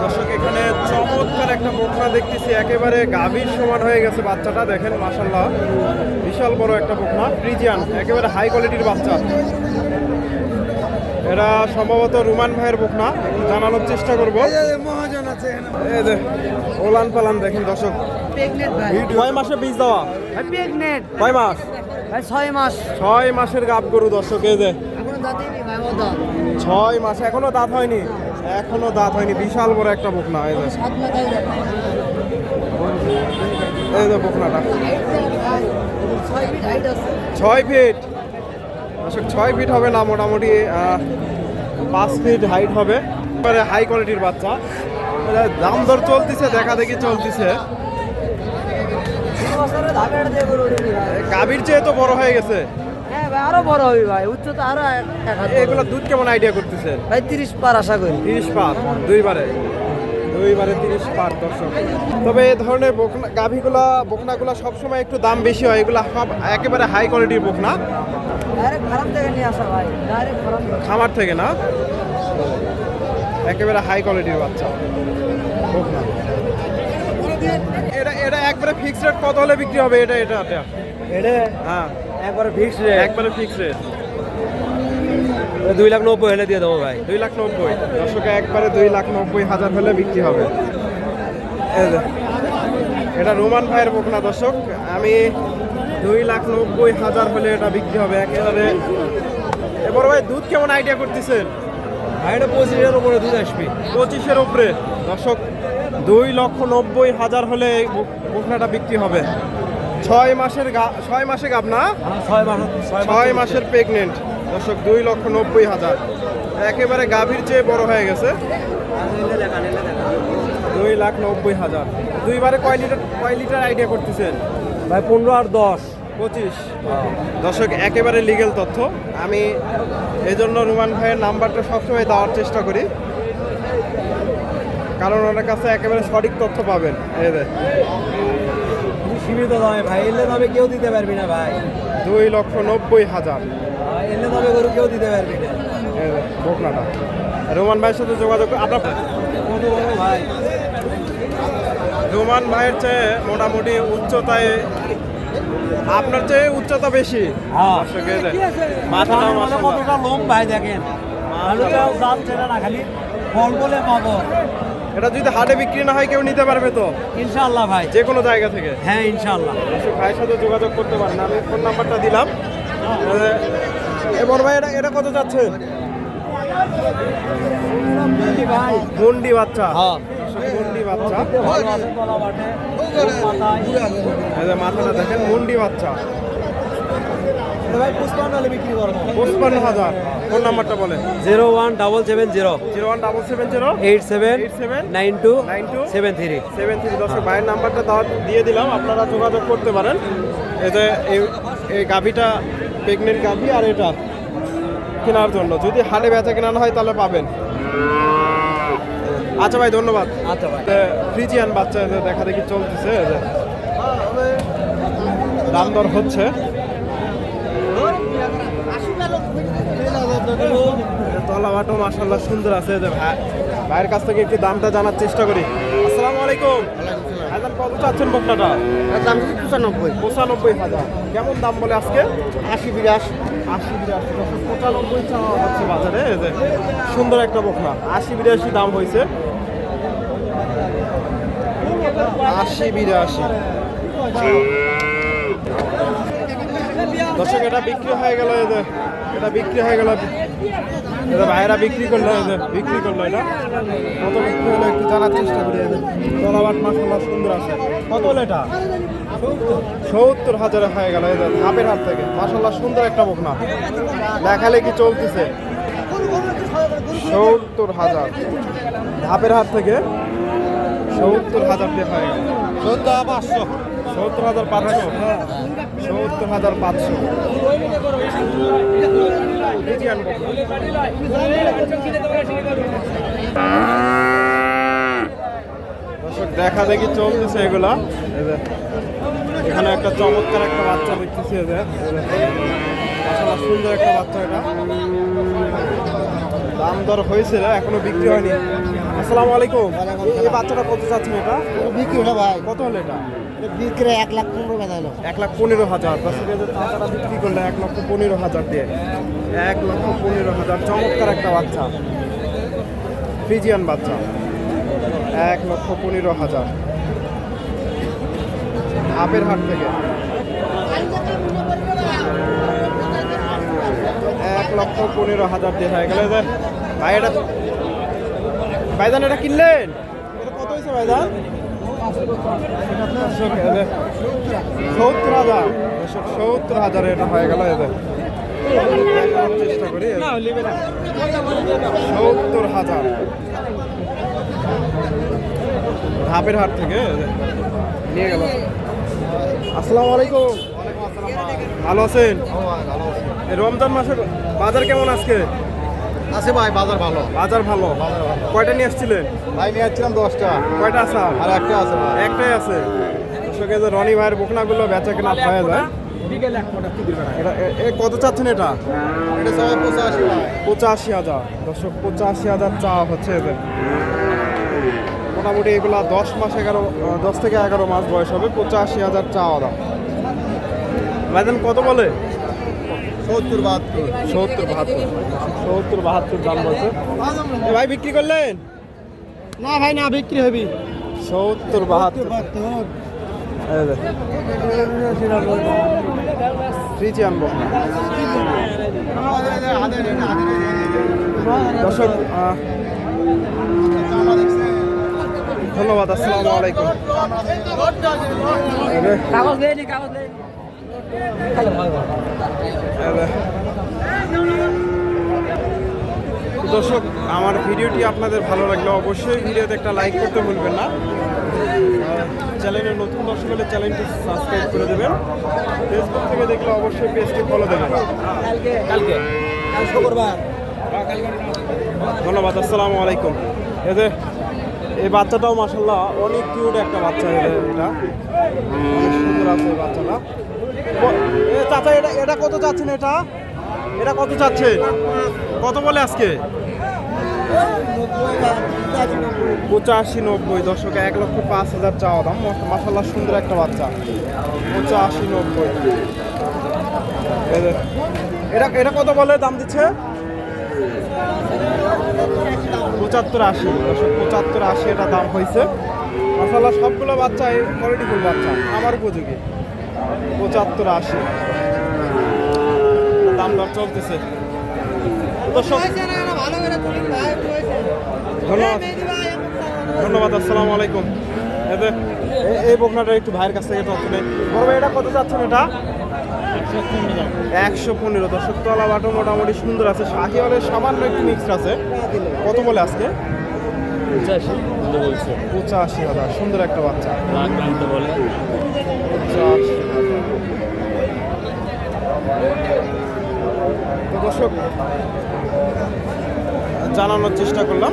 দর্শক এখানে চমৎকার একটা বকনা দেখতেছি, একেবারে গাভীর সমান হয়ে গেছে বাচ্চাটা। দেখেন মাশাআল্লাহ, বিশাল বড় একটা বকনা, ফ্রিজিয়ান, একেবারে হাই কোয়ালিটির বাচ্চা। এরা সম্ভবত রুমান ভাইয়ের বকনা, জানানোর চেষ্টা করবো। ওলান পালান দেখেন দর্শক। কয় মাসে বীজ দেওয়া? কয় মাস? 6 মাস। 6 মাসের গাব গরু দর্শক। এই যে 6 মাস, এখনো দাঁত হয়নি, এখনো দাঁত হয়নি, বিশাল বড় একটা বকনা। এই যে বকনাটা 6 ফিট দর্শক, 6 ফিট হবে না, মোটামুটি 5 ফিট হাইট হবে। এবারে হাই কোয়ালিটির বাচ্চা, দাম দর চলতেছে, দেখা দেখি চলতেছে। গাভীর চেয়ে তো বড় হয়ে গেছে। হ্যাঁ ভাই, আরো বড় হবে ভাই, উচ্চতা আরো এগুলো দুধ কেমন আইডিয়া করতেছেন ভাই? 30 পার আশা করি। 30 পার, দুইবারে 30 পার দর্শক। তবে এই ধরনের বকনা বকনাগুলা সবসময় একটু দাম বেশি হয়। এগুলা সব একেবারে হাই কোয়ালিটির বকনা, ডাইরেক্ট ফার্ম থেকে নিয়ে আসা ভাই, ডাইরেক্ট খামার থেকে না, একেবারে হাই কোয়ালিটির বাচ্চা বকনা। এটা একবারে ফিক্সড রেট কত হলে বিক্রি হবে? এটা হ্যাঁ, একবারে ফিক্স রেট। একবারে ফিক্সড রেট 2,90,000 হলে দিয়ে দেবো ভাই। 2,90,000 দর্শকে, একবারে 2,90,000 হলে বিক্রি হবে। এই যে এটা রোমান ভাইয়ের বকনা দর্শক, আমি 2,90,000 হলে এটা বিক্রি হবে একেবারে। এবার ভাই দুধ কেমন আইডিয়া করতেছেন? এটা 25-এর উপরে দুধ আসবে। 25-এর উপরে দর্শক, 2,90,000 হলে এই বকনাটা বিক্রি হবে। 6 মাসে গাব না, 6 মাসের প্রেগনেন্ট দর্শক, 2,90,000, একেবারে গাভীর চেয়ে বড় হয়ে গেছে। 2,90,000 দুইবারে কয় লিটার আইডিয়া করতেছেন ভাই? 15 আর 10, 25 দর্শক, একেবারে লিগেল তথ্য। আমি এই জন্য রুমান ভাইয়ের নাম্বারটা সবসময় দেওয়ার চেষ্টা করি, কারণ ওনার কাছে একেবারে সঠিক তথ্য পাবেন। এই যে সীমিত দামে ভাই, এলে দামে কেউ দিতে পারবি না ভাই। 2,90,000 এলে দামে গরু কেউ দিতে পারবি না। এই যে বকনাটা, রোমান ভাইয়ের সাথে যোগাযোগ আপনার কত বড় ভাই? রোমান ভাইয়ের চেয়ে মোটামুটি উচ্চতায়, আপনার চেয়ে উচ্চতা বেশি। দর্শক এই যে মাথাটা মাশাআল্লাহ, কতটা লোম ভাই দেখেন, আলুটাও দাম ছেড়ে না, খালি ফল বলে পাবো। এটা যদি হাটে বিক্রি না হয় কেউ নিতে পারবে তো ইনশাআল্লাহ ভাই, যে কোনো জায়গা থেকে? হ্যাঁ ইনশাআল্লাহ। দর্শক ভাইয়ের সাথে যোগাযোগ করতে পারেন, আমি ফোন নাম্বারটা দিলাম। এবার ভাই এটা কত যাচ্ছেন? ভাই মুন্ডি বাচ্চা, হ্যাঁ, মুন্ডি বাচ্চা, এই যে মাথাটা দেখেন, মুন্ডি বাচ্চা। ভাই 55 হলে বিক্রি করবো। 55,000। ফোন নাম্বারটা বলেন। 01770 01770 87 92 73। দর্শক ভাইয়ের নাম্বারটা দিয়ে দিলাম, আপনারা যোগাযোগ করতে পারেন। এই যে এই গাভীটা প্রেগনেন্ট গাভী, আর এটা কেনার জন্য যদি হাটে বেচা কেনা হয় তাহলে পাবেন। আচ্ছা ভাই, ধন্যবাদ। আচ্ছা ভাই, ফ্রিজিয়ান বাচ্চা দেখা দেখি চলতেছে, দাম দর হচ্ছে। তলাবাটো মাশাআল্লাহ সুন্দর আছে। যে ভাইয়ের কাছ থেকে একটু দামটা জানার চেষ্টা করি। আসসালামু আলাইকুম। এখন কত চাচ্ছেন বকনাটা? দাম 95,000। কেমন দাম বলে আজকে? 80-82। 95 চাওয়া হচ্ছে বাজারে। এই যে সুন্দর একটা বকনা, 80-82 দাম হয়েছে। 80-82 দর্শক, এটা বিক্রি হয়ে গেল। এই যে এটা বিক্রি হয়ে গেল, এটা ভাইয়েরা বিক্রি করলো। এই যে বিক্রি করলো, এটা কত বিক্রি হলো একটু জানার চেষ্টা করি। এই যে তলাবাট মাশাআল্লাহ সুন্দর আছে। কত হলো এটা? 70,000 হয়ে গেল। এই যে ধাপের হাট থেকে মাশাআল্লাহ সুন্দর একটা বকনা, দেখালে কি চলতেছে। 70,000 ধাপের হাট থেকে 70,000 দিয়ে হয়ে গেল। 70,500। 70,500। 70,500 দর্শক দেখা দেখি চলতেছে এগুলা। এখানে একটা চমৎকার একটা বাচ্চা দেখতেছি, সুন্দর একটা বাচ্চা। এটা দাম দর হয়েছে না, এখনো বিক্রি হয়নি। আসসালামু আলাইকুম। এই বাচ্চাটা কত চাচ্ছেন এটা? বিক্রি হলো ভাই, কত হলো এটা? বিক্রি 1,15,000 বেঁধালো। 1,15,000। দর্শক এই যে টাকাটা বিক্রি করলে 1,15,000 দিয়ে, 1,15,000। চমৎকার একটা বাচ্চা, ফ্রিজিয়ান বাচ্চা, 1,15,000। আপের হাট থেকে 1,15,000 দিয়ে হয়ে গেল। ভাই এটা ভাইজান এটা কিনলেন? এটা কত হয়েছে ভাইজান? 70,000। 70,000 এটা হয়ে গেল। এদের চেষ্টা করি। 70,000 ধাপের হাট থেকে নিয়ে গেল। আসসালামু আলাইকুম। ভালো আছেন? এই রমজান মাসের বাজার কেমন আজকে? আছে ভাই, বাজার ভালো। বাজার ভালো। কয়টা নিয়ে আসছিলেন? ভাই নিয়ে যাচ্ছিলাম 10টা। কয়টা আছে? আর একটা আছে ভাই। একটাই আছে। দর্শকে যে রনি ভাইয়ের বকনাগুলো বেচা কেনা হয়ে যায়। কত চাচ্ছেন এটা? এটা সবাই 85 ভাই। 85,000। দর্শক 85,000 চা হচ্ছে এদের। মোটামুটি এগুলা 10 থেকে 11 মাস বয়স হবে। 85,000 চাওয়া দাম। ভাইজান কত বলে? 70-72। 70-72 দাম বলছে। এ ভাই বিক্রি করলেন? না ভাই, না বিক্রি হবি। 70-72 ফ্রিজিয়ান বকনা। দর্শক ধন্যবাদ। আসসালামু আলাইকুম। কাগজ দেয়নি, কাগজ দেয়নি। দর্শক আমার ভিডিওটি আপনাদের ভালো লাগলে অবশ্যই ভিডিওতে একটা লাইক করতে ভুলবেন না। চ্যানেলে নতুন দর্শক হলে চ্যানেলটি সাবস্ক্রাইব করে দেবেন। ফেসবুক থেকে দেখলে অবশ্যই পেজটি ফলো দেবেন। ধন্যবাদ। আসসালামু আলাইকুম। এদের এই বাচ্চাটাও মাশাআল্লাহ অনেক কিউট একটা বাচ্চা। এটা অনেক সুন্দর আছে এই বাচ্চাটা। চাচা এটা কত চাচ্ছেন? এটা কত চাচ্ছে? কত বলে আজকে? 85-90। দর্শক 1,05,000 চাওয়া দাম। মাশাআল্লাহ সুন্দর একটা বাচ্চা। 85-90। এটা কত বলে দাম দিচ্ছে? 75-80। দর্শক 75-80 এটা দাম হয়েছে। মাশাআল্লাহ সবগুলো বাচ্চাই কোয়ালিটিফুল বাচ্চা, আমার উপযোগী। 75-80 দাম দর চলতেছে। দর্শক ধন্যবাদ। আসসালামু আলাইকুম। এই বকনাটা একটু ভাইয়ের কাছ থেকে তথ্য নেই। বড় ভাই এটা কত চাচ্ছেন? এটা 115। দর্শক তলা বাটো মোটামুটি সুন্দর আছে। শাহিওয়ালের সামান্য একটু মিক্সড আছে। কত বলে আজকে? 85,000। সুন্দর একটা বাচ্চা। 85,000। তো দর্শক জানানোর চেষ্টা করলাম।